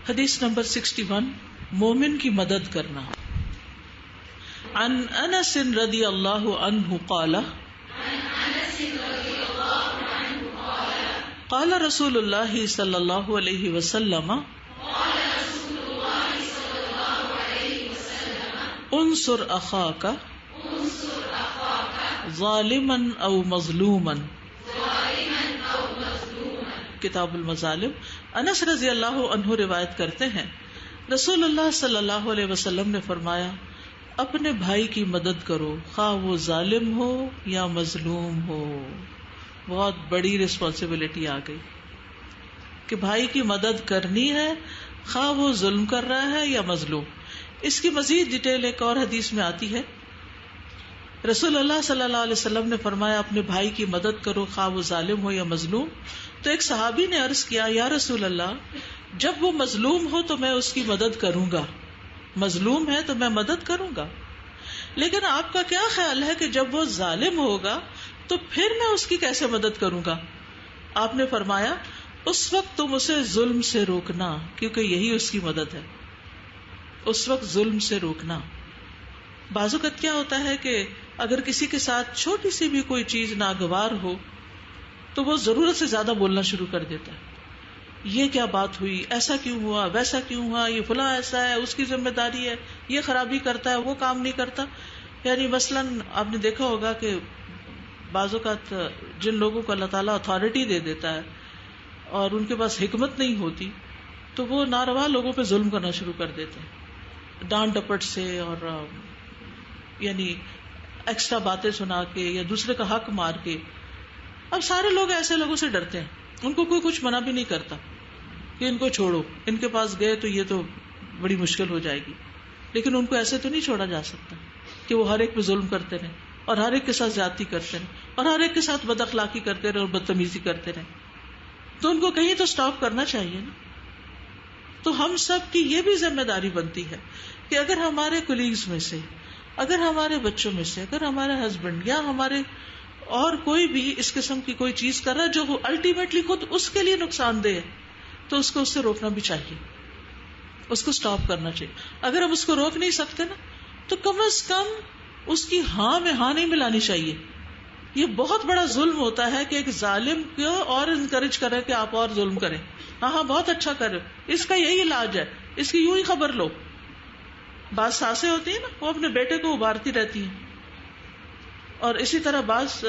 حدیث نمبر 61 مومن کی مدد کرنا. عن انس رضی اللہ عنہ قال قال رسول اللہ صلی اللہ علیہ وسلم انصر اخاک ظالما او مظلوما. کتاب المظالم. انس رضی اللہ عنہ روایت کرتے ہیں رسول اللہ صلی اللہ علیہ وسلم نے فرمایا اپنے بھائی کی مدد کرو خواہ وہ ظالم ہو یا مظلوم ہو. بہت بڑی رسپانسبلٹی آ گئی کہ بھائی کی مدد کرنی ہے خواہ وہ ظلم کر رہا ہے یا مظلوم. اس کی مزید ڈیٹیل ایک اور حدیث میں آتی ہے. رسول اللہ صلی اللہ علیہ وسلم نے فرمایا اپنے بھائی کی مدد کرو خواہ وہ ظالم ہو یا مظلوم. تو ایک صحابی نے عرض کیا یا رسول اللہ جب وہ مظلوم ہو تو میں اس کی مدد کروں گا. مظلوم ہے تو میں مدد کروں گا، لیکن آپ کا کیا خیال ہے کہ جب وہ ظالم ہوگا تو پھر میں اس کی کیسے مدد کروں گا؟ آپ نے فرمایا اس وقت تم اسے ظلم سے روکنا، کیونکہ یہی اس کی مدد ہے. اس وقت ظلم سے روکنا. بعض اوقات کیا ہوتا ہے کہ اگر کسی کے ساتھ چھوٹی سی بھی کوئی چیز ناگوار ہو تو وہ ضرورت سے زیادہ بولنا شروع کر دیتا ہے. یہ کیا بات ہوئی، ایسا کیوں ہوا، ویسا کیوں ہوا، یہ فلاں ایسا ہے، اس کی ذمہ داری ہے، یہ خرابی کرتا ہے، وہ کام نہیں کرتا. یعنی مثلاً آپ نے دیکھا ہوگا کہ بعض اوقات جن لوگوں کو اللہ تعالیٰ اتھارٹی دے دیتا ہے اور ان کے پاس حکمت نہیں ہوتی تو وہ ناروا لوگوں پہ ظلم کرنا شروع کر دیتے ہیں، ڈانٹ ڈپٹ سے، اور یعنی ایکسٹرا باتیں سنا کے یا دوسرے کا حق مار کے. اب سارے لوگ ایسے لوگوں سے ڈرتے ہیں، ان کو کوئی کچھ منع بھی نہیں کرتا کہ ان کو چھوڑو، ان کے پاس گئے تو یہ تو بڑی مشکل ہو جائے گی. لیکن ان کو ایسے تو نہیں چھوڑا جا سکتا کہ وہ ہر ایک پہ ظلم کرتے رہیں اور ہر ایک کے ساتھ زیادتی کرتے رہیں اور ہر ایک کے ساتھ بد اخلاقی کرتے رہے اور بدتمیزی کرتے رہیں. تو ان کو کہیں تو سٹاپ کرنا چاہیے نا. تو ہم سب کی یہ بھی ذمہ داری بنتی ہے کہ اگر ہمارے کولیگز میں سے، اگر ہمارے بچوں میں سے، اگر ہمارے ہسبینڈ یا ہمارے اور کوئی بھی اس قسم کی کوئی چیز کر رہا ہے جو الٹیمیٹلی خود اس کے لیے نقصان دہ ہے تو اس کو اس سے روکنا بھی چاہیے، اس کو سٹاپ کرنا چاہیے. اگر ہم اس کو روک نہیں سکتے نا تو کم از کم اس کی ہاں میں ہاں نہیں ملانی چاہیے. یہ بہت بڑا ظلم ہوتا ہے کہ ایک ظالم کو اور انکریج کرے کہ آپ اور ظلم کریں. ہاں بہت اچھا کرے، اس کا یہی علاج ہے، اس کی یوں ہی خبر لو. بعض ساسیں ہوتی ہیں نا، وہ اپنے بیٹے کو ابھارتی رہتی ہیں، اور اسی طرح بعض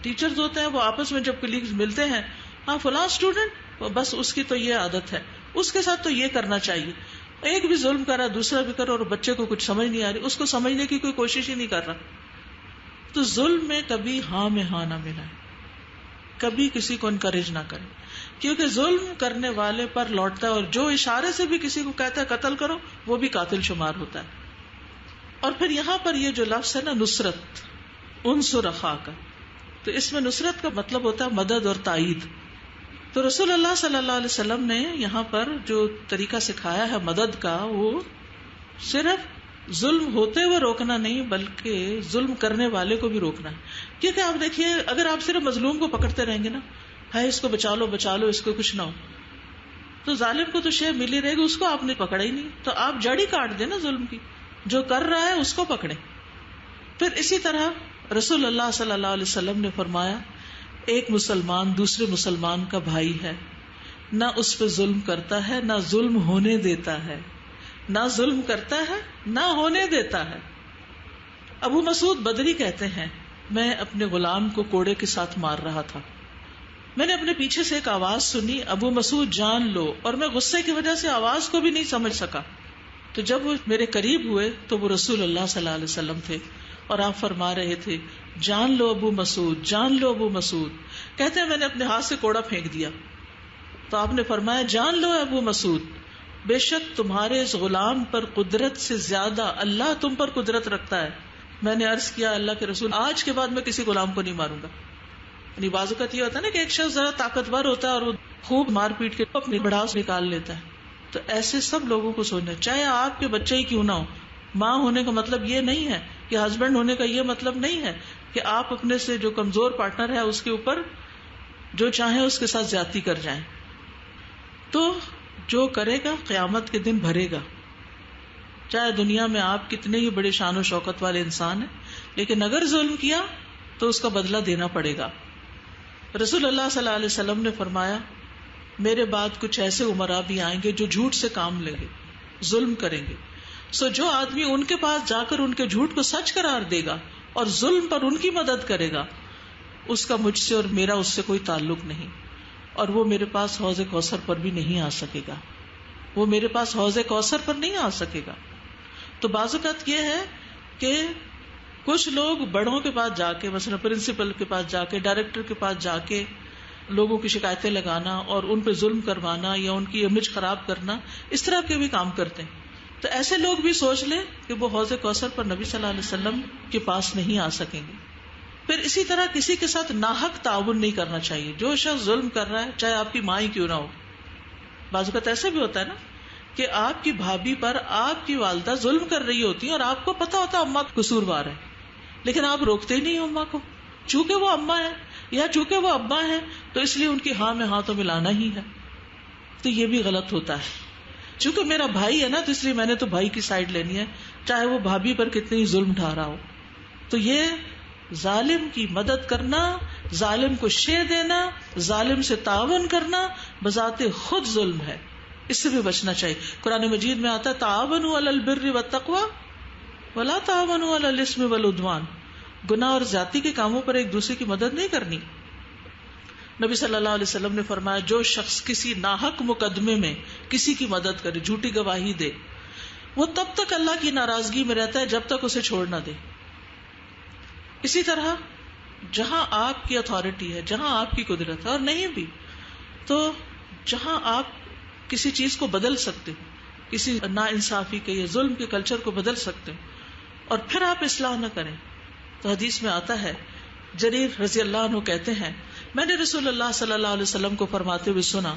ٹیچرز ہوتے ہیں وہ آپس میں جب کلیگز ملتے ہیں، ہاں فلاں اسٹوڈنٹ بس اس کی تو یہ عادت ہے، اس کے ساتھ تو یہ کرنا چاہیے. ایک بھی ظلم کر رہا دوسرا بھی کرو، اور بچے کو کچھ سمجھ نہیں آ رہی، اس کو سمجھنے کی کوئی کوشش ہی نہیں کر رہا. تو ظلم میں کبھی ہاں میں ہاں نہ ملائے، کبھی کسی کو انکریج نہ کرے، کیونکہ ظلم کرنے والے پر لوٹتا ہے، اور جو اشارے سے بھی کسی کو کہتا ہے قتل کرو وہ بھی قاتل شمار ہوتا ہے. اور پھر یہاں پر یہ جو لفظ ہے نا نصرت، انصر اخاک، تو اس میں نصرت کا مطلب ہوتا ہے مدد اور تائید. تو رسول اللہ صلی اللہ علیہ وسلم نے یہاں پر جو طریقہ سکھایا ہے مدد کا، وہ صرف ظلم ہوتے ہوئے روکنا نہیں بلکہ ظلم کرنے والے کو بھی روکنا ہے. کیونکہ آپ دیکھیے اگر آپ صرف مظلوم کو پکڑتے رہیں گے نا، ہے اس کو بچا لو بچا لو، اس کو کچھ نہ ہو، تو ظالم کو تو شے ملی رہے گی، اس کو آپ نے پکڑا ہی نہیں. تو آپ جڑ ہی کاٹ دیں نا ظلم کی، جو کر رہا ہے اس کو پکڑیں. پھر اسی طرح رسول اللہ صلی اللہ علیہ وسلم نے فرمایا ایک مسلمان دوسرے مسلمان کا بھائی ہے، نہ اس پہ ظلم کرتا ہے نہ ظلم ہونے دیتا ہے، نہ ظلم کرتا ہے نہ ہونے دیتا ہے. ابو مسعود بدری کہتے ہیں میں اپنے غلام کو کوڑے کے ساتھ مار رہا تھا، میں نے اپنے پیچھے سے ایک آواز سنی ابو مسعود جان لو، اور میں غصے کی وجہ سے آواز کو بھی نہیں سمجھ سکا. تو جب وہ میرے قریب ہوئے تو وہ رسول اللہ صلی اللہ علیہ وسلم تھے، اور آپ فرما رہے تھے جان لو ابو مسعود جان لو ابو مسعود. کہتے ہیں میں نے اپنے ہاتھ سے کوڑا پھینک دیا تو آپ نے فرمایا جان لو ابو مسعود، بے شک تمہارے اس غلام پر قدرت سے زیادہ اللہ تم پر قدرت رکھتا ہے. میں نے عرض کیا اللہ کے رسول آج کے بعد میں کسی غلام کو نہیں ماروں گا. یعنی بعض اوقات یہ ہوتا ہے نا کہ ایک شخص ذرا طاقتور ہوتا ہے اور وہ خوب مار پیٹ کے اپنی بڑھاس نکال لیتا ہے. تو ایسے سب لوگوں کو سوچنا چاہے آپ کے بچے ہی کیوں نہ ہو. ماں ہونے کا مطلب یہ نہیں ہے کہ ہسبینڈ ہونے کا یہ مطلب نہیں ہے کہ آپ اپنے سے جو کمزور پارٹنر ہے اس کے اوپر جو چاہیں اس کے ساتھ زیادتی کر جائیں. تو جو کرے گا قیامت کے دن بھرے گا. چاہے دنیا میں آپ کتنے ہی بڑے شان و شوکت والے انسان ہیں، لیکن اگر ظلم کیا تو اس کا بدلہ دینا پڑے گا. رسول اللہ صلی اللہ علیہ وسلم نے فرمایا میرے بعد کچھ ایسے امراء بھی آئیں گے جو جھوٹ سے کام لیں گے، ظلم کریں گے. جو آدمی ان کے پاس جا کر ان کے جھوٹ کو سچ قرار دے گا اور ظلم پر ان کی مدد کرے گا، اس کا مجھ سے اور میرا اس سے کوئی تعلق نہیں، اور وہ میرے پاس حوض کوثر پر بھی نہیں آ سکے گا. وہ میرے پاس حوض کوثر پر نہیں آ سکے گا. تو بعض اوقات یہ ہے کہ کچھ لوگ بڑوں کے پاس جا کے، مثلا پرنسپل کے پاس جا کے، ڈائریکٹر کے پاس جا کے لوگوں کی شکایتیں لگانا اور ان پہ ظلم کروانا یا ان کی امیج خراب کرنا، اس طرح کے بھی کام کرتے ہیں. تو ایسے لوگ بھی سوچ لیں کہ وہ حوض کوثر پر نبی صلی اللہ علیہ وسلم کے پاس نہیں آ سکیں گے. پھر اسی طرح کسی کے ساتھ ناحق تعاون نہیں کرنا چاہیے. جو شخص ظلم کر رہا ہے، چاہے آپ کی ماں ہی کیوں نہ ہو. بعض اوقات ایسا بھی ہوتا ہے نا کہ آپ کی بھابھی پر آپ کی والدہ ظلم کر رہی ہوتی ہے اور آپ کو پتا ہوتا اماں قصوروار ہے، لیکن آپ روکتے ہی نہیں اماں کو، چونکہ وہ اماں ہے یا چونکہ وہ ابا ہے تو اس لیے ان کی ہاں میں ہاں تو ملانا ہی ہے. تو یہ بھی غلط ہوتا ہے. چونکہ میرا بھائی ہے نا تو اس لیے میں نے تو بھائی کی سائڈ لینی ہے، چاہے وہ بھابھی پر کتنی ظلم ڈھا رہا ہو. تو یہ ظالم کی مدد کرنا، ظالم کو شے دینا، ظالم سے تعاون کرنا بذات خود ظلم ہے. اس سے بھی بچنا چاہیے. قرآن مجید میں آتا ہے تعاونوا علی البر والتقوی ولا تعاونوا علی الاثم والعدوان. گناہ اور زیادتی کے کاموں پر ایک دوسرے کی مدد نہیں کرنی. نبی صلی اللہ علیہ وسلم نے فرمایا جو شخص کسی ناحق مقدمے میں کسی کی مدد کرے، جھوٹی گواہی دے، وہ تب تک اللہ کی ناراضگی میں رہتا ہے جب تک اسے چھوڑ نہ دے. اسی طرح جہاں آپ کی اتھارٹی ہے، جہاں آپ کی قدرت ہے، اور نہیں بھی تو جہاں آپ کسی چیز کو بدل سکتے ہیں، کسی نا انصافی کے یا ظلم کے کلچر کو بدل سکتے ہیں اور پھر آپ اصلاح نہ کریں. تو حدیث میں آتا ہے، جریر رضی اللہ عنہ کہتے ہیں میں نے رسول اللہ صلی اللہ علیہ وسلم کو فرماتے ہوئے سنا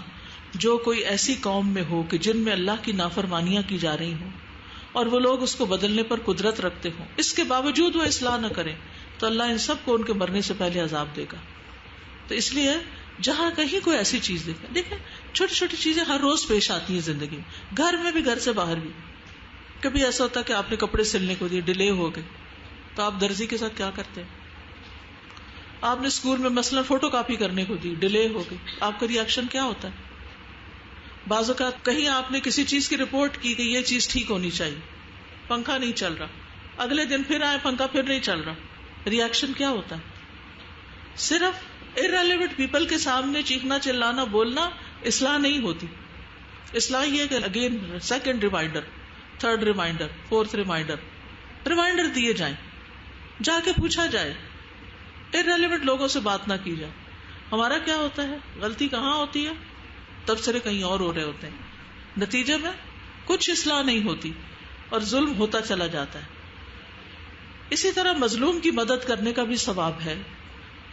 جو کوئی ایسی قوم میں ہو کہ جن میں اللہ کی نافرمانیاں کی جا رہی ہوں اور وہ لوگ اس کو بدلنے پر قدرت رکھتے ہوں، اس کے باوجود وہ اصلاح نہ کریں، تو اللہ ان سب کو ان کے مرنے سے پہلے عذاب دے گا. تو اس لیے جہاں کہیں کوئی ایسی چیز دیکھیں چھوٹی چھوٹی چیزیں ہر روز پیش آتی ہیں زندگی میں، گھر میں بھی گھر سے باہر بھی. کبھی ایسا ہوتا ہے کہ آپ نے کپڑے سلنے کو دیے، ڈیلے ہو گئے، تو آپ درزی کے ساتھ کیا کرتے ہیں؟ آپ نے اسکول میں مثلا فوٹو کاپی کرنے کو دی، ڈیلے ہو گئی، آپ کا ری ایکشن کیا ہوتا ہے؟ بعض اوقات کہیں آپ نے کسی چیز کی رپورٹ کی کہ یہ چیز ٹھیک ہونی چاہیے، پنکھا نہیں چل رہا، اگلے دن پھر آئے پنکھا پھر نہیں چل رہا، ری ایکشن کیا ہوتا ہے؟ صرف irrelevant پیپل کے سامنے چیخنا چلانا بولنا اصلاح نہیں ہوتی. اصلاح یہ کہ again second reminder, third reminder, fourth reminder دیے جائیں، جا کے پوچھا جائے، irrelevant لوگوں سے بات نہ کی جائے. ہمارا کیا ہوتا ہے، غلطی کہاں ہوتی ہے، تبصرے کہیں اور ہو رہے ہوتے ہیں، نتیجے میں کچھ اصلاح نہیں ہوتی اور ظلم ہوتا چلا جاتا ہے. اسی طرح مظلوم کی مدد کرنے کا بھی ثواب ہے.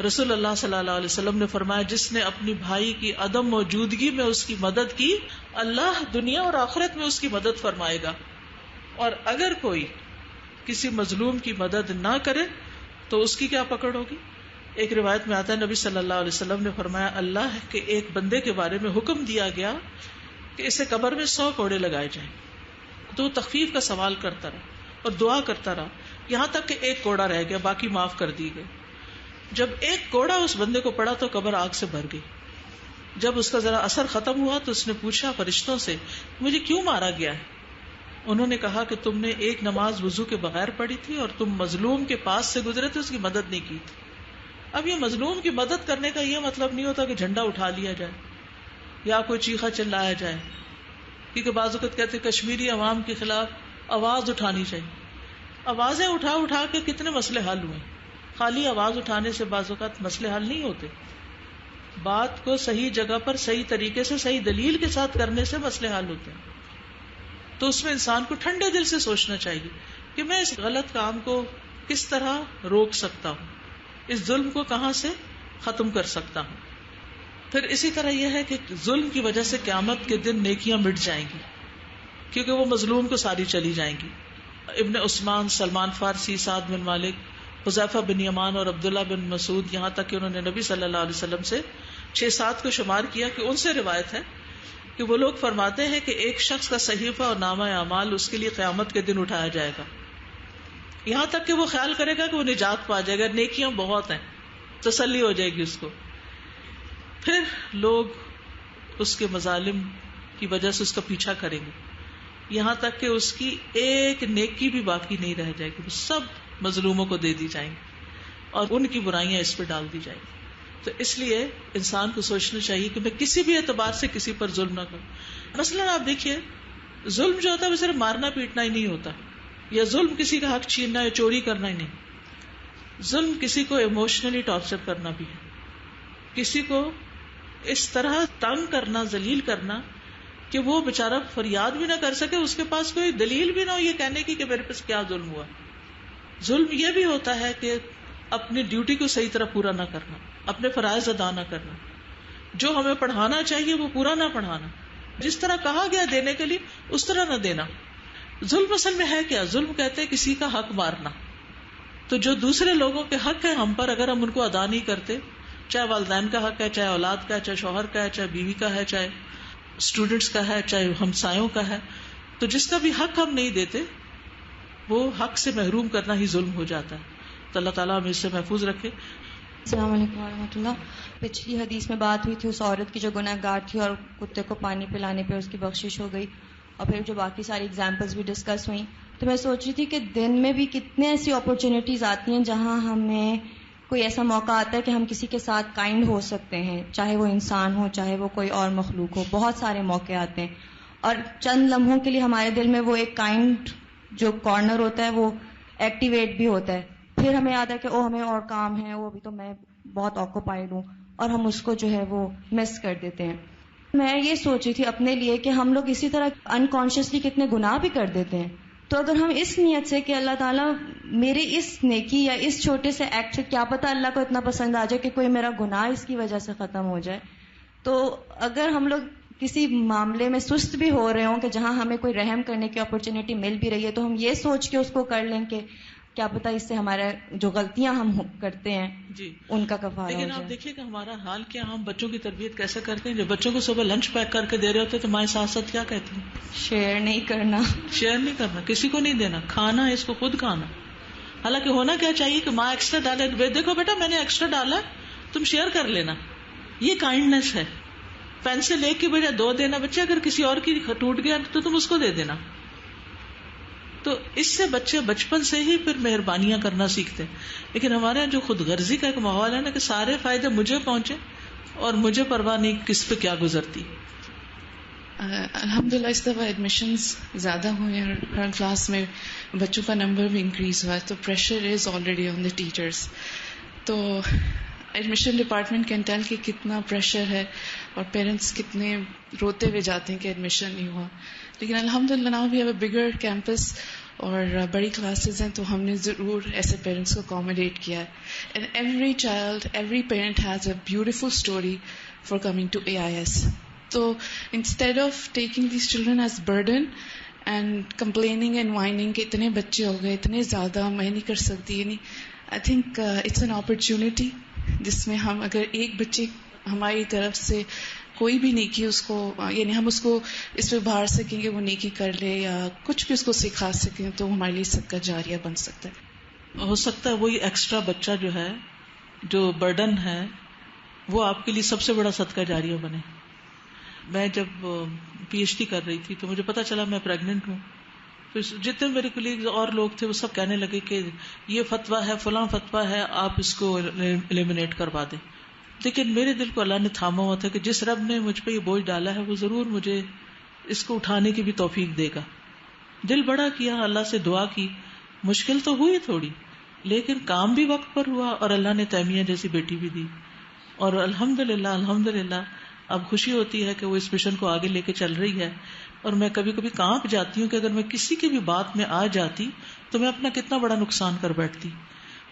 رسول اللہ صلی اللہ علیہ وسلم نے فرمایا جس نے اپنی بھائی کی عدم موجودگی میں اس کی مدد کی، اللہ دنیا اور آخرت میں اس کی مدد فرمائے گا. اور اگر کوئی کسی مظلوم کی مدد نہ کرے تو اس کی کیا پکڑ ہوگی؟ ایک روایت میں آتا ہے نبی صلی اللہ علیہ وسلم نے فرمایا اللہ کے ایک بندے کے بارے میں حکم دیا گیا کہ اسے قبر میں 100 کوڑے لگائے جائیں. تو وہ تخفیف کا سوال کرتا رہا اور دعا کرتا رہا یہاں تک کہ ایک کوڑا رہ گیا، باقی معاف کر دی گئی. جب ایک کوڑا اس بندے کو پڑا تو قبر آگ سے بھر گئی. جب اس کا ذرا اثر ختم ہوا تو اس نے پوچھا فرشتوں سے مجھے کیوں مارا گیا ہے؟ انہوں نے کہا کہ تم نے ایک نماز وضو کے بغیر پڑھی تھی اور تم مظلوم کے پاس سے گزرے تھے، اس کی مدد نہیں کی تھی. اب یہ مظلوم کی مدد کرنے کا یہ مطلب نہیں ہوتا کہ جھنڈا اٹھا لیا جائے یا کوئی چیخا چلایا جائے، کیونکہ بعض اوقات کہتے کشمیری عوام کے خلاف آواز اٹھانی چاہیے. آوازیں اٹھا اٹھا کے کتنے مسئلے حل ہوئے. خالی آواز اٹھانے سے بعض اوقات مسئلے حل نہیں ہوتے، بات کو صحیح جگہ پر صحیح طریقے سے صحیح دلیل کے ساتھ کرنے سے مسئلے حل ہوتے ہیں. تو اس میں انسان کو ٹھنڈے دل سے سوچنا چاہیے کہ میں اس غلط کام کو کس طرح روک سکتا ہوں، اس ظلم کو کہاں سے ختم کر سکتا ہوں. پھر اسی طرح یہ ہے کہ ظلم کی وجہ سے قیامت کے دن نیکیاں مٹ جائیں گی کیونکہ وہ مظلوم کو ساری چلی جائیں گی. ابن عثمان، سلمان فارسی، سعد بن مالک، حذیفہ بن یمان اور عبداللہ بن مسعود، یہاں تک کہ انہوں نے نبی صلی اللہ علیہ وسلم سے 6-7 کو شمار کیا کہ ان سے روایت ہے کہ کہ وہ لوگ فرماتے ہیں کہ ایک شخص کا صحیفہ اور نامہ اعمال اس کے لیے قیامت کے دن اٹھایا جائے گا، یہاں تک کہ وہ خیال کرے گا کہ وہ نجات پا جائے گا، نیکیاں بہت ہیں، تسلی ہو جائے گی اس کو. پھر لوگ اس کے مظالم کی وجہ سے اس کا پیچھا کریں گے، یہاں تک کہ اس کی ایک نیکی بھی باقی نہیں رہ جائے گی، سب مظلوموں کو دے دی جائیں گی اور ان کی برائیاں اس پہ ڈال دی جائیں گی. تو اس لیے انسان کو سوچنا چاہیے کہ میں کسی بھی اعتبار سے کسی پر ظلم نہ کروں. مثلاً آپ دیکھیے، ظلم جو ہوتا ہے وہ صرف مارنا پیٹنا ہی نہیں ہوتا، یا ظلم کسی کا حق چھیننا یا چوری کرنا ہی نہیں. ظلم کسی کو ایموشنلی ٹارچر کرنا بھی ہے، کسی کو اس طرح تنگ کرنا، ذلیل کرنا کہ وہ بےچارہ فریاد بھی نہ کر سکے، اس کے پاس کوئی دلیل بھی نہ ہو یہ کہنے کی کہ میرے پاس کیا ظلم ہوا. ظلم یہ بھی ہوتا ہے کہ اپنی ڈیوٹی کو صحیح طرح پورا نہ کرنا، اپنے فرائض ادا نہ کرنا، جو ہمیں پڑھانا چاہیے وہ پورا نہ پڑھانا، جس طرح کہا گیا دینے کے لیے اس طرح نہ دینا. ظلم اصل میں ہے کیا؟ ظلم کہتے ہیں کسی کا حق مارنا. تو جو دوسرے لوگوں کے حق ہے ہم پر، اگر ہم ان کو ادا نہیں کرتے، چاہے والدین کا حق ہے، چاہے اولاد کا ہے، چاہے شوہر کا ہے، چاہے بیوی کا ہے، چاہے اسٹوڈینٹس کا ہے، چاہے ہمسایوں کا ہے، تو جس کا بھی حق ہم نہیں دیتے وہ حق سے محروم کرنا ہی ظلم ہو جاتا ہے. تو اللہ تعالیٰ ہمیں اس سے محفوظ رکھے. السلام علیکم ورحمۃ اللہ. پچھلی حدیث میں بات ہوئی تھی اس عورت کی جو گناہ گار تھی اور کتے کو پانی پلانے پہ اس کی بخشش ہو گئی، اور پھر جو باقی ساری ایگزامپلس بھی ڈسکس ہوئیں. تو میں سوچ رہی تھی کہ دن میں بھی کتنے ایسی اپرچونیٹیز آتی ہیں جہاں ہمیں کوئی ایسا موقع آتا ہے کہ ہم کسی کے ساتھ کائنڈ ہو سکتے ہیں، چاہے وہ انسان ہو چاہے وہ کوئی اور مخلوق ہو. بہت سارے موقع آتے ہیں اور چند لمحوں کے لیے ہمارے دل میں وہ ایک کائنڈ جو کارنر ہوتا ہے وہ ایکٹیویٹ بھی ہوتا ہے. پھر ہمیں یاد ہے کہ ہمیں اور کام ہے، وہ ابھی تو میں بہت آکوپائڈ ہوں، اور ہم اس کو جو ہے وہ مس کر دیتے ہیں. میں یہ سوچ رہی تھی اپنے لیے کہ ہم لوگ اسی طرح انکانشیسلی کتنے گناہ بھی کر دیتے ہیں. تو اگر ہم اس نیت سے کہ اللہ تعالیٰ میرے اس نیکی یا اس چھوٹے سے ایکٹ سے، کیا پتہ اللہ کو اتنا پسند آ جائے کہ کوئی میرا گناہ اس کی وجہ سے ختم ہو جائے، تو اگر ہم لوگ کسی معاملے میں سست بھی ہو رہے ہوں کہ جہاں ہمیں کوئی رحم کرنے کی اپرچونیٹی مل بھی رہی ہے، تو ہم یہ سوچ کے اس کو کر لیں کہ کیا پتہ اس سے ہمارا جو غلطیاں ہم کرتے ہیں جی ان کا کفارہ ہو جائے. لیکن آپ دیکھیے کہ ہمارا حال کیا، ہم بچوں کی تربیت کیسے کرتے ہیں. جب بچوں کو صبح لنچ پیک کر کے دے رہے ہوتے تو مائیں ساتھ ساتھ کیا کہتی ہیں؟ شیئر نہیں کرنا، شیئر نہیں کرنا، کسی کو نہیں دینا، کھانا اس کو خود کھانا. حالانکہ ہونا کیا چاہیے کہ ماں ایکسٹرا ڈالے، دیکھو بیٹا میں نے ایکسٹرا ڈالا، تم شیئر کر لینا. یہ کائنڈنیس ہے. پینسل ایک کی بجائے 2 دینا. بچے اگر کسی اور کی ٹوٹ گیا تو تم اس کو دے دینا. تو اس سے بچے بچپن سے ہی پھر مہربانیاں کرنا سیکھتے ہیں. لیکن ہمارے یہاں جو خود غرضی کا ایک ماحول ہے نا کہ سارے فائدے مجھے پہنچے اور مجھے پرواہ نہیں کس پہ کیا گزرتی. الحمدللہ اس دفعہ ایڈمیشنز زیادہ ہوئے ہیں اور ہر کلاس میں بچوں کا نمبر بھی انکریز ہوا ہے، تو pressure is already on the teachers. تو ایڈمیشن ڈپارٹمنٹ کین ٹیل کہ کتنا پریشر ہے اور پیرنٹس کتنے روتے ہوئے جاتے ہیں کہ ایڈمیشن نہیں ہوا. لیکن الحمدللہ now we have a bigger campus اور بڑی کلاسز ہیں، تو ہم نے ضرور ایسے پیرنٹس کو اکوموڈیٹ کیا ہے. And every child, every parent has a beautiful story for coming to AIS. تو instead of taking these children as burden and complaining and whining کہ اتنے بچے ہو گئے، اتنے زیادہ میں نہیں کر سکتی، یعنی I think it's an opportunity جس میں ہم اگر ایک بچے ہماری طرف سے کوئی بھی نیکی اس کو، یعنی ہم اس کو اس پہ ابھار سکیں گے وہ نیکی کر لے یا کچھ بھی اس کو سکھا سکیں، تو ہمارے لیے صدقہ جاریہ بن سکتا ہے. ہو سکتا ہے وہی ایکسٹرا بچہ جو ہے جو برڈن ہے وہ آپ کے لیے سب سے بڑا صدقہ جاریہ بنے. میں جب PhD کر رہی تھی تو مجھے پتا چلا میں پریگننٹ ہوں. تو جتنے میرے کولیگز اور لوگ تھے وہ سب کہنے لگے کہ یہ فتویٰ ہے، فلاں فتویٰ ہے، آپ اس کو ایلیمنیٹ کروا دیں. لیکن میرے دل کو اللہ نے تھاما ہوا تھا کہ جس رب نے مجھ پہ یہ بوجھ ڈالا ہے وہ ضرور مجھے اس کو اٹھانے کی بھی توفیق دے گا. دل بڑا کیا، اللہ سے دعا کی. مشکل تو ہوئی تھوڑی لیکن کام بھی وقت پر ہوا اور اللہ نے تیمیہ جیسی بیٹی بھی دی. اور الحمدللہ اب خوشی ہوتی ہے کہ وہ اس مشن کو آگے لے کے چل رہی ہے. اور میں کبھی کبھی کانپ جاتی ہوں کہ اگر میں کسی کی بھی بات میں آ جاتی تو میں اپنا کتنا بڑا نقصان کر بیٹھتی.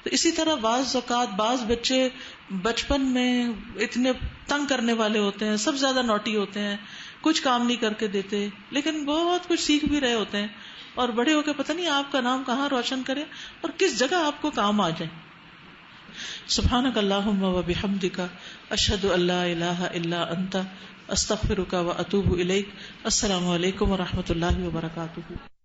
تو اسی طرح بعض اوقات بعض بچے بچپن میں اتنے تنگ کرنے والے ہوتے ہیں، سب زیادہ نوٹی ہوتے ہیں، کچھ کام نہیں کر کے دیتے، لیکن بہت کچھ سیکھ بھی رہے ہوتے ہیں اور بڑے ہو کے پتہ نہیں آپ کا نام کہاں روشن کرے اور کس جگہ آپ کو کام آ جائے. سبحانک اللہم و بحمدک، اشہد ان لا الہ الا انت، استغفرک و اتوب الیک. السلام علیکم و رحمۃ اللہ وبرکاتہ.